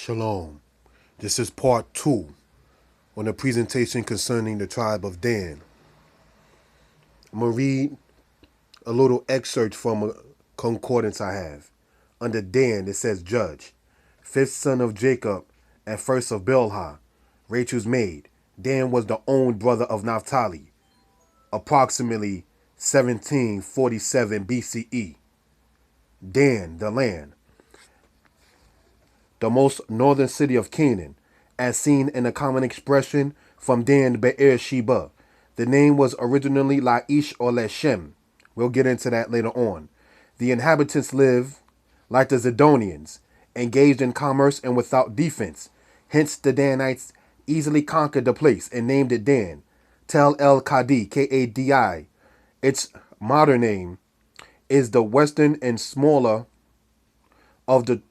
Shalom. This is part 2 on the presentation concerning the tribe of Dan. I'm going to read a little excerpt from a concordance I have. Under Dan, it says judge, fifth son of Jacob and first of Bilhah, Rachel's maid. Dan was the own brother of Naphtali, approximately 1747 BCE. Dan, the land, the most northern city of Canaan, as seen in a common expression from Dan Be'er Sheba. The name was originally Laish or Leshem. We'll get into that later on. The inhabitants live like the Zidonians, engaged in commerce and without defense. Hence the Danites easily conquered the place and named it Dan. Tel El Kadi, Kadi. Its modern name is the western and smaller of the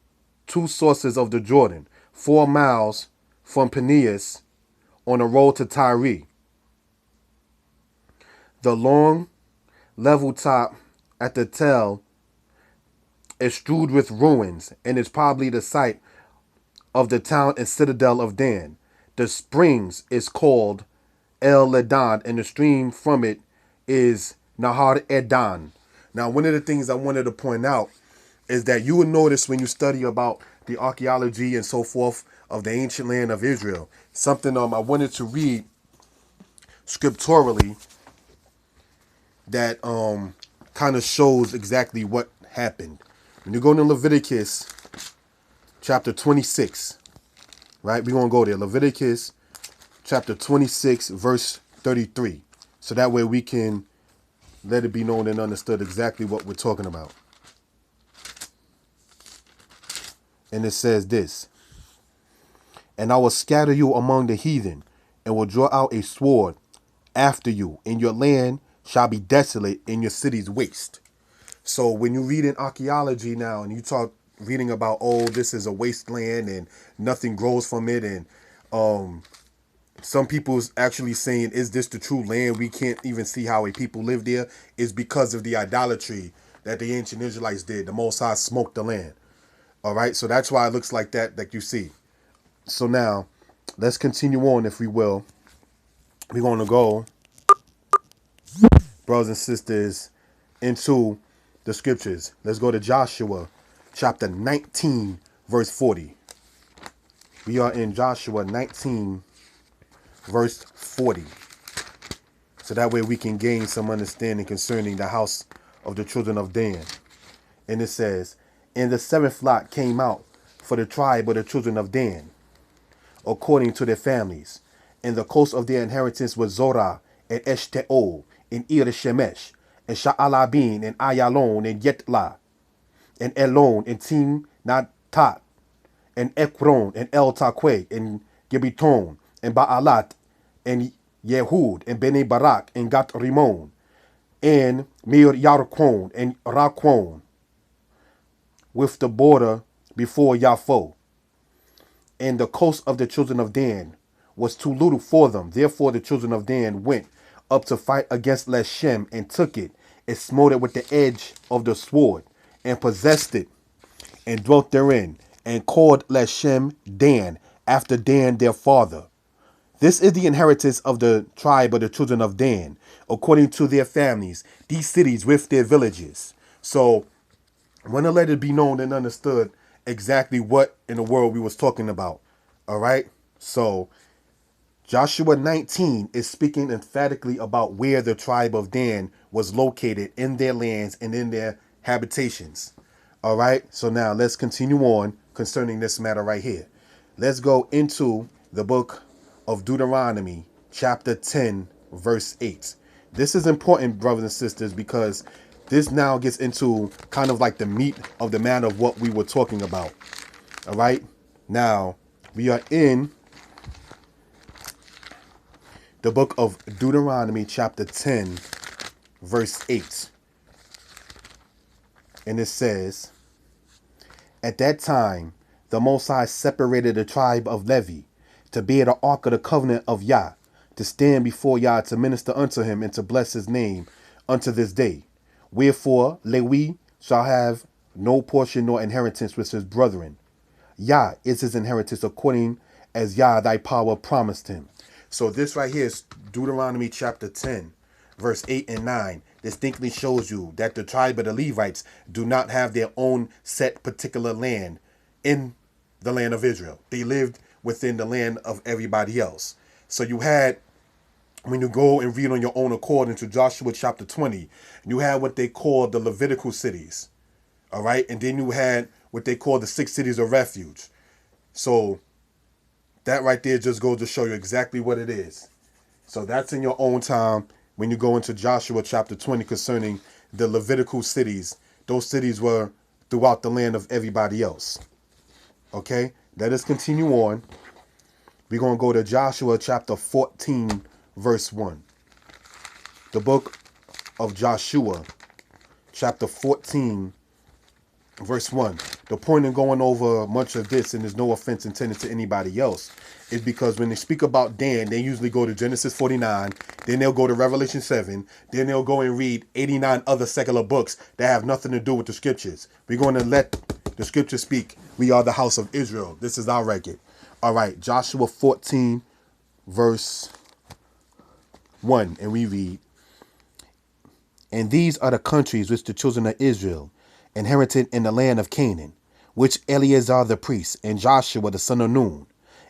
two sources of the Jordan, 4 miles from Peneus on the road to Tyre. The long, level top at the Tel is strewed with ruins and is probably the site of the town and citadel of Dan. The springs is called El Ledan, and the stream from it is Nahar Edan. Now, one of the things I wanted to point out is that you will notice when you study about the archaeology and so forth of the ancient land of Israel, something I wanted to read scripturally that kind of shows exactly what happened. When you go to Leviticus chapter 26, right? We're going to go there. Leviticus chapter 26, verse 33. So that way we can let it be known and understood exactly what we're talking about. And it says this: and I will scatter you among the heathen, and will draw out a sword after you, and your land shall be desolate, and your cities waste. So when you read in archaeology now, and you talk reading about, oh, this is a wasteland and nothing grows from it, and some people's actually saying, is this the true land? We can't even see how a people live there. Is because of the idolatry that the ancient Israelites did. The Most High smoked the land. All right, so that's why it looks like that, like you see. So now, let's continue on, if we will. We're going to go, brothers and sisters, into the scriptures. Let's go to Joshua chapter 19, verse 40. We are in Joshua 19, verse 40. So that way we can gain some understanding concerning the house of the children of Dan. And it says, and the seventh lot came out for the tribe of the children of Dan, according to their families. And the coast of their inheritance was Zorah, and Eshtaol, and Ir Shemesh, and Sha'alabin, and Ayalon, and Yetla, and Elon, and Tim Natat, and Ekron, and El Taqwe, and Gibeton, and Baalat, and Yehud, and Bene Barak, and Gat Rimon, and Mir Yarkon, and Rakon, with the border before Yapho. And the coast of the children of Dan was too little for them. Therefore the children of Dan went up to fight against Leshem, and took it, and smote it with the edge of the sword, and possessed it, and dwelt therein, and called Leshem Dan, after Dan their father. This is the inheritance of the tribe of the children of Dan, according to their families, these cities with their villages. So I want to let it be known and understood exactly what in the world we was talking about. All right. So Joshua 19 is speaking emphatically about where the tribe of Dan was located in their lands and in their habitations. All right. So now let's continue on concerning this matter right here. Let's go into the book of Deuteronomy, chapter 10, verse 8. This is important, brothers and sisters, because this now gets into kind of like the meat of the matter of what we were talking about. All right. Now we are in the book of Deuteronomy, chapter 10, verse 8. And it says, at that time, the Most High separated the tribe of Levi to bear the ark of the covenant of Yah, to stand before Yah, to minister unto him, and to bless his name unto this day. Wherefore Lewi shall have no portion nor inheritance with his brethren. Yah is his inheritance according as Yah thy power promised him. So this right here is Deuteronomy chapter 10, verse 8 and 9. Distinctly shows you that the tribe of the Levites do not have their own set particular land in the land of Israel. They lived within the land of everybody else. So you had, when you go and read on your own accord into Joshua chapter 20, you had what they call the Levitical cities. All right. And then you had what they call the 6 cities of refuge. So that right there just goes to show you exactly what it is. So that's in your own time when you go into Joshua chapter 20 concerning the Levitical cities. Those cities were throughout the land of everybody else. Okay. Let us continue on. We're going to go to Joshua chapter 14, verse 1. The book of Joshua chapter 14, verse 1. The point in going over much of this, and there's no offense intended to anybody else, is because when they speak about Dan, they usually go to Genesis 49, then they'll go to Revelation 7, then they'll go and read 89 other secular books that have nothing to do with the scriptures. We're going to let the scripture speak. We are the house of Israel. This is our record. All right, Joshua 14, verse 1, and we read, "And these are the countries which the children of Israel inherited in the land of Canaan, which Eleazar the priest and Joshua the son of Nun,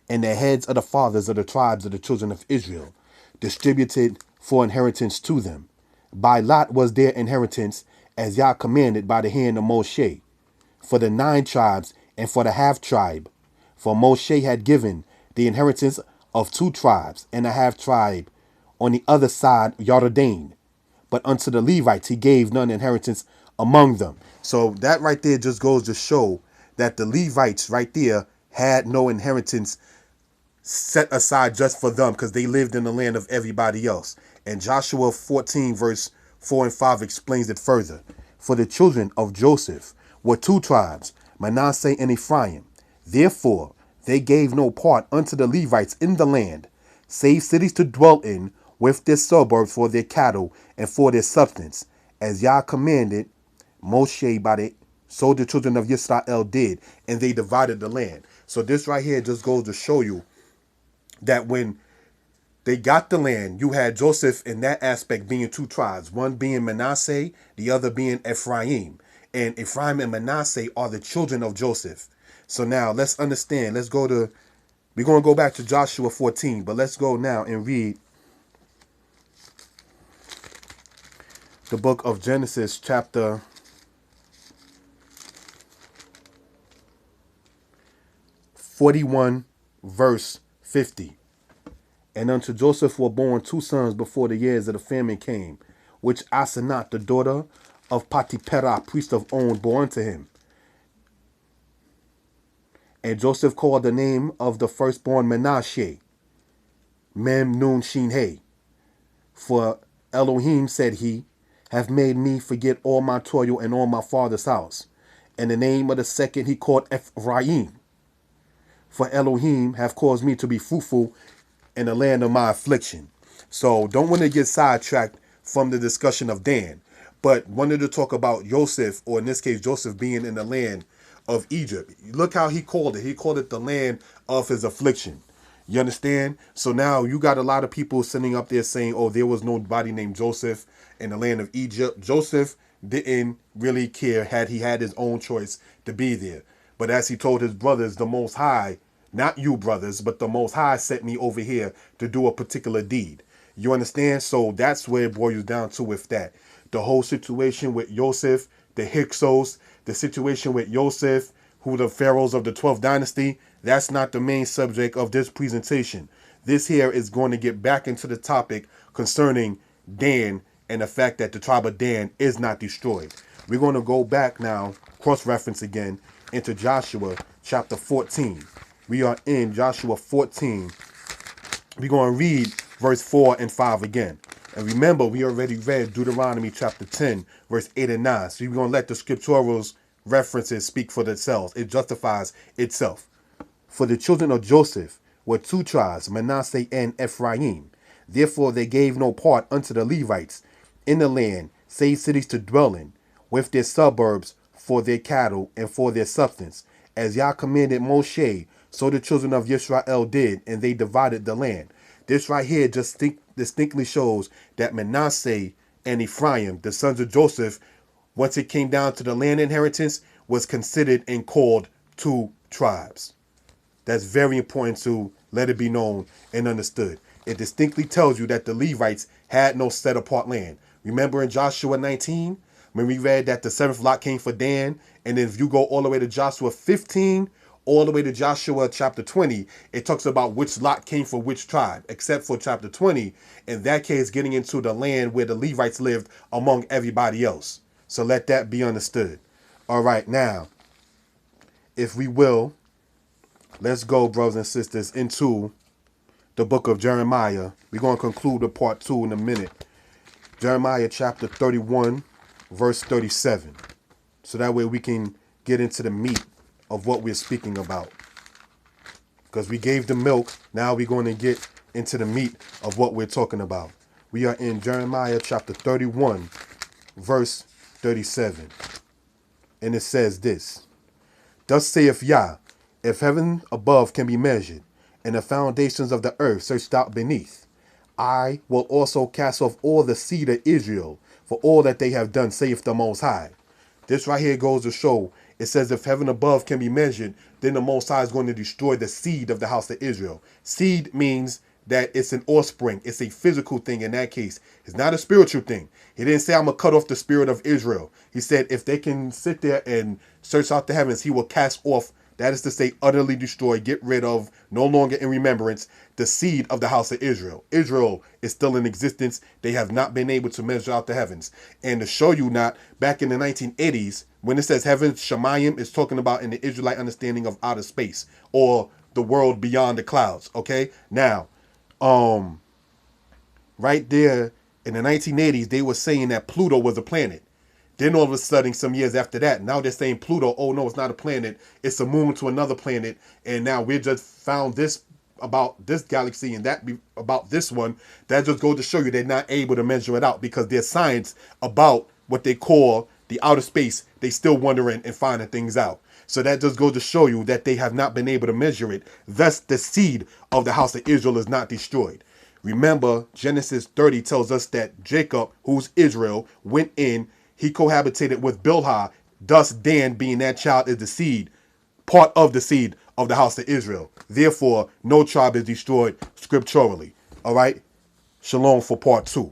and the heads of the fathers of the tribes of the children of Israel, distributed for inheritance to them. By lot was their inheritance, as Yah commanded by the hand of Moshe, for the 9 tribes and for the half tribe. For Moshe had given the inheritance of 2 tribes and a half tribe on the other side Jordan. But unto the Levites he gave none inheritance among them." So that right there just goes to show that the Levites right there had no inheritance set aside just for them because they lived in the land of everybody else. And Joshua 14 verse 4 and 5 explains it further. "For the children of Joseph were 2 tribes, Manasseh and Ephraim. Therefore they gave no part unto the Levites in the land, save cities to dwell in, with their suburbs for their cattle and for their substance, as Yah commanded Moshe by the so the children of Israel did, and they divided the land." So this right here just goes to show you that when they got the land, you had Joseph in that aspect being 2 tribes, one being Manasseh, the other being Ephraim. And Ephraim and Manasseh are the children of Joseph. So now let's understand. We're going to go back to Joshua 14, but let's go now and read the book of Genesis chapter 41, verse 50. "And unto Joseph were born 2 sons before the years of the famine came, which Asenath, the daughter of Potipherah, priest of On, bore unto him. And Joseph called the name of the firstborn Manasseh, Mem Nun Shin He. For Elohim, said he, have made me forget all my toil and all my father's house. And the name of the second he called Ephraim. For Elohim have caused me to be fruitful in the land of my affliction." So don't want to get sidetracked from the discussion of Dan, but wanted to talk about Joseph, or in this case, Joseph being in the land of Egypt. Look how he called it. He called it the land of his affliction. You understand? So now you got a lot of people sitting up there saying, oh, there was nobody named Joseph in the land of Egypt. Joseph didn't really care had he had his own choice to be there. But as he told his brothers, the Most High, not you brothers, but the Most High sent me over here to do a particular deed. You understand? So that's where it boils down to with that. The whole situation with Joseph, the Hyksos, the situation with Joseph, who the pharaohs of the 12th dynasty, that's not the main subject of this presentation. This here is going to get back into the topic concerning Dan and the fact that the tribe of Dan is not destroyed. We're going to go back now, cross-reference again, into Joshua chapter 14. We are in Joshua 14. We're going to read verse 4 and 5 again. And remember, we already read Deuteronomy chapter 10, verse 8 and 9. So we're going to let the scriptural references speak for themselves. It justifies itself. "For the children of Joseph were 2 tribes, Manasseh and Ephraim. Therefore they gave no part unto the Levites in the land, save cities to dwell in, with their suburbs for their cattle and for their substance, As Yah commanded Moshe, so the children of Israel did, and they divided the land. This right here just distinctly shows that Manasseh and Ephraim, the sons of Joseph, once it came down to the land inheritance, was considered and called two tribes. That's very important to let it be known and understood. It distinctly tells you that the Levites had no set apart land. Remember in Joshua 19, when we read that the seventh lot came for Dan, and then if you go all the way to Joshua 15, all the way to Joshua chapter 20, it talks about which lot came for which tribe, except for chapter 20, in that case, getting into the land where the Levites lived among everybody else. So let that be understood. All right, now, if we will, let's go, brothers and sisters, into the book of Jeremiah. We're going to conclude the part 2 in a minute. Jeremiah chapter 31, verse 37. So that way we can get into the meat of what we're speaking about. Because we gave the milk, now we're going to get into the meat of what we're talking about. We are in Jeremiah chapter 31, verse 37. And it says this: Thus saith Yah, if heaven above can be measured, and the foundations of the earth searched out beneath, I will also cast off all the seed of Israel for all that they have done, saith the Most High. This right here goes to show, it says if heaven above can be measured, then the Most High is going to destroy the seed of the house of Israel. Seed means that it's an offspring. It's a physical thing in that case. It's not a spiritual thing. He didn't say, I'm going to cut off the spirit of Israel. He said, if they can sit there and search out the heavens, he will cast off, that is to say, utterly destroy, get rid of, no longer in remembrance, the seed of the house of Israel. Israel is still in existence. They have not been able to measure out the heavens. And to show you not, back in the 1980s, when it says heaven, Shemayim is talking about in the Israelite understanding of outer space, or the world beyond the clouds. Okay? Now, right there in the 1980s, they were saying that Pluto was a planet. Then all of a sudden, some years after that, now they're saying Pluto, oh no, it's not a planet. It's a moon to another planet. And now we just found this about this galaxy and that about this one. That just goes to show you they're not able to measure it out because their science about what they call the outer space, they still wondering and finding things out. So that just goes to show you that they have not been able to measure it. Thus, the seed of the house of Israel is not destroyed. Remember, Genesis 30 tells us that Jacob, who's Israel, went in, he cohabitated with Bilhah, thus Dan, being that child, is the seed, part of the seed of the house of Israel. Therefore, no tribe is destroyed scripturally. All right? Shalom for part 2.